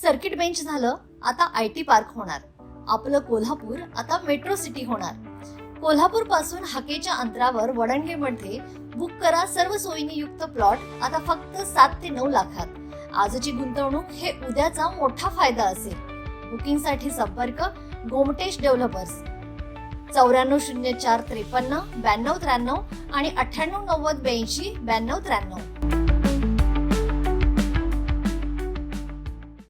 Circuit bench झालं, आता IT park होणार. आपलं कोल्हापूर आता मेट्रो सिटी होणार. कोल्हापूर पासून हाकेच्या अंतरावर वडणगेमध्ये बुक करा सर्व सोयींनी युक्त प्लॉट आता फक्त 7 ते 9 लाखात. आजची गुंतवणूक हे उद्याचा मोठा फायदा असेल. बुकिंग साठी संपर्क गोमटेश डेव्हलपर्स 940453 9293 आणि 989082 9293.